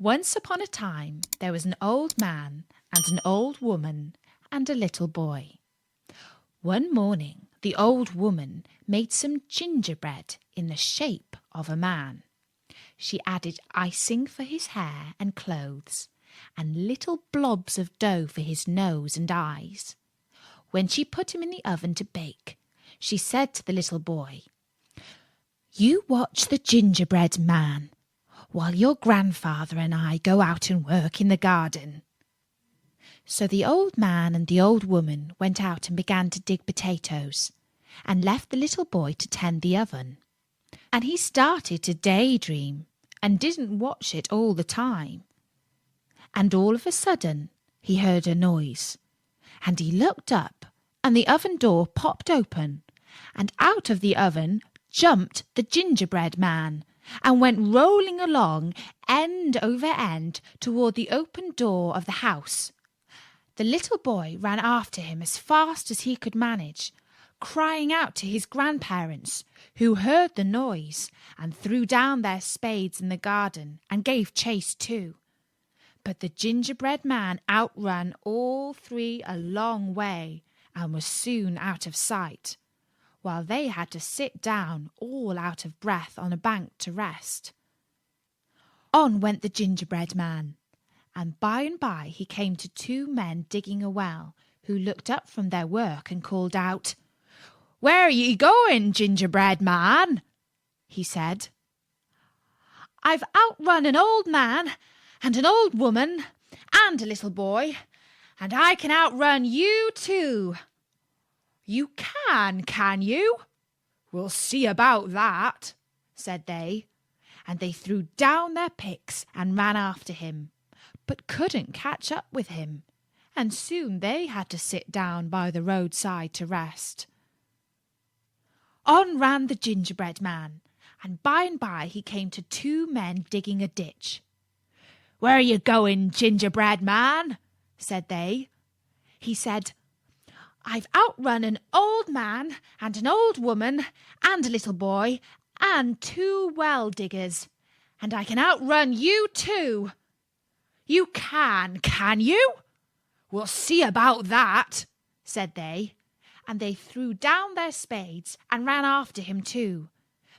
Once upon a time, there was an old man and an old woman and a little boy. One morning, the old woman made some gingerbread in the shape of a man. She added icing for his hair and clothes, and little blobs of dough for his nose and eyes. When she put him in the oven to bake, she said to the little boy, "You watch the gingerbread man, while your grandfather and I go out and work in the garden." So the old man and the old woman went out and began to dig potatoes, and left the little boy to tend the oven. And he started to daydream, and didn't watch it all the time. And all of a sudden he heard a noise, and he looked up, and the oven door popped open, and out of the oven jumped the gingerbread man, and went rolling along end over end toward the open door of the house. The little boy ran after him as fast as he could manage, crying out to his grandparents, who heard the noise and threw down their spades in the garden and gave chase too. But the gingerbread man outran all three a long way and was soon out of sight, while they had to sit down all out of breath on a bank to rest. On went the gingerbread man, and by he came to two men digging a well, who looked up from their work and called out, "Where are ye going, gingerbread man?" he said. "I've outrun an old man and an old woman and a little boy, and I can outrun you too." "You can you? We'll see about that," said they, and they threw down their picks and ran after him, but couldn't catch up with him, and soon they had to sit down by the roadside to rest. On ran the gingerbread man, and by he came to two men digging a ditch. "Where are you going, gingerbread man?" said they. He said, "I've outrun an old man and an old woman and a little boy and two well diggers, and I can outrun you too." "You can you? We'll see about that," said they, and they threw down their spades and ran after him too.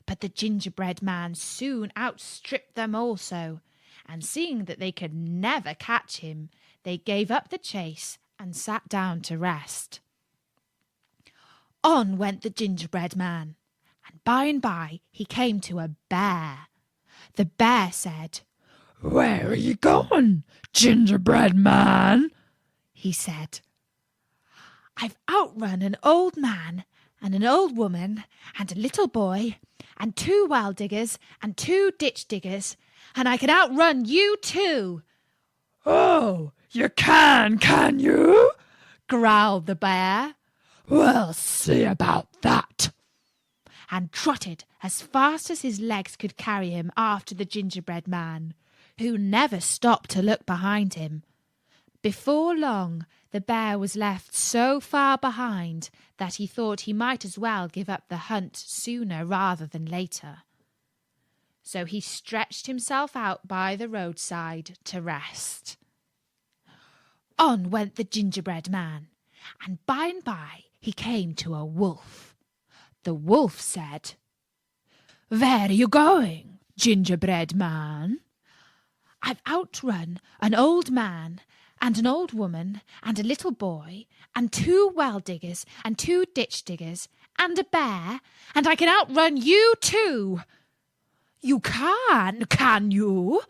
But the gingerbread man soon outstripped them also, and seeing that they could never catch him, they gave up the chase and sat down to rest. On went the gingerbread man, and by he came to a bear. The bear said, "Where are you going, gingerbread man?" he said. "I've outrun an old man and an old woman and a little boy and two well diggers and two ditch diggers, and I can outrun you too." "Oh, you can you?" growled the bear. "We'll see about that," and trotted as fast as his legs could carry him after the gingerbread man, who never stopped to look behind him. Before long, the bear was left so far behind that he thought he might as well give up the hunt sooner rather than later. So he stretched himself out by the roadside to rest. On went the gingerbread man, and by he came to a wolf. The wolf said, "Where are you going, gingerbread man?" "I've outrun an old man and an old woman and a little boy and two well diggers and two ditch diggers and a bear, and I can outrun you too." "You can you?"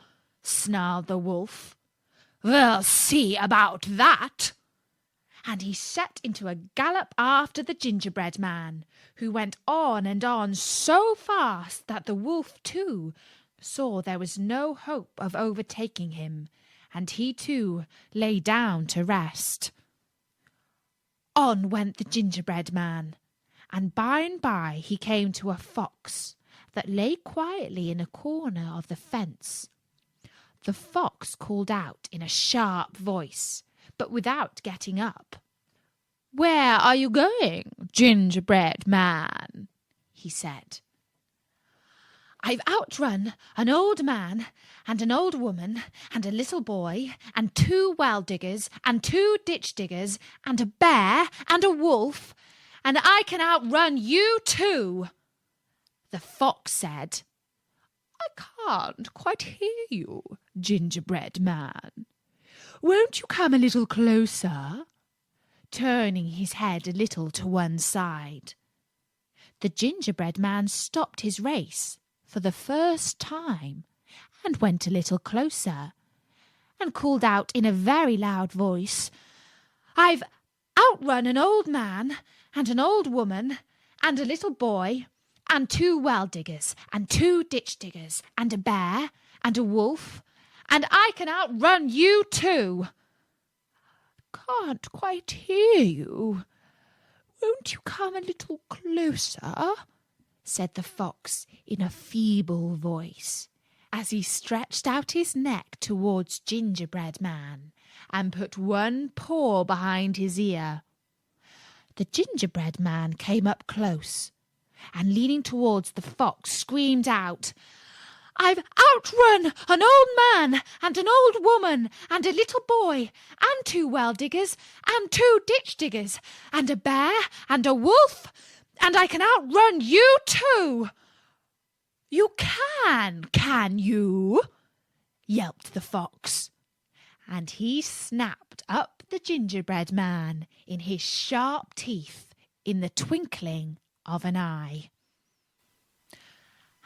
snarled the wolf. "We'll see about that." And he set into a gallop after the gingerbread man, who went on and on so fast that the wolf too saw there was no hope of overtaking him, and he too lay down to rest. On went the gingerbread man, and by he came to a fox that lay quietly in a corner of the fence. The fox called out in a sharp voice, but without getting up. "Where are you going, gingerbread man?" he said. I've outrun an old man and an old woman and a little boy and 2 well-diggers and 2 ditch-diggers and a bear and a wolf, and I can outrun you too." The fox said, "I can't quite hear you, Gingerbread Man. Won't you come a little closer?" turning his head a little to one side. The gingerbread man stopped his race for the first time and went a little closer and called out in a very loud voice, "I've outrun an old man and an old woman and a little boy and 2 well-diggers and 2 ditch-diggers and a bear and a wolf, and I can outrun you too." "Can't quite hear you. Won't you come a little closer?" said the fox in a feeble voice, as he stretched out his neck towards Gingerbread Man and put one paw behind his ear. The Gingerbread Man came up close and, leaning towards the fox, screamed out, "I've outrun an old man and an old woman and a little boy and 2 well-diggers and 2 ditch-diggers and a bear and a wolf, and I can outrun you too." "You can you?" yelped the fox, and he snapped up the gingerbread man in his sharp teeth in the twinkling of an eye.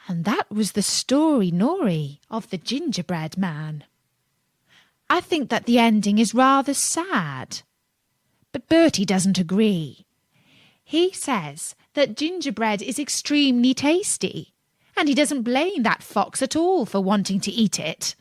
And that was the story, Nori, of the Gingerbread Man. I think that the ending is rather sad. But Bertie doesn't agree. He says that gingerbread is extremely tasty, and he doesn't blame that fox at all for wanting to eat it.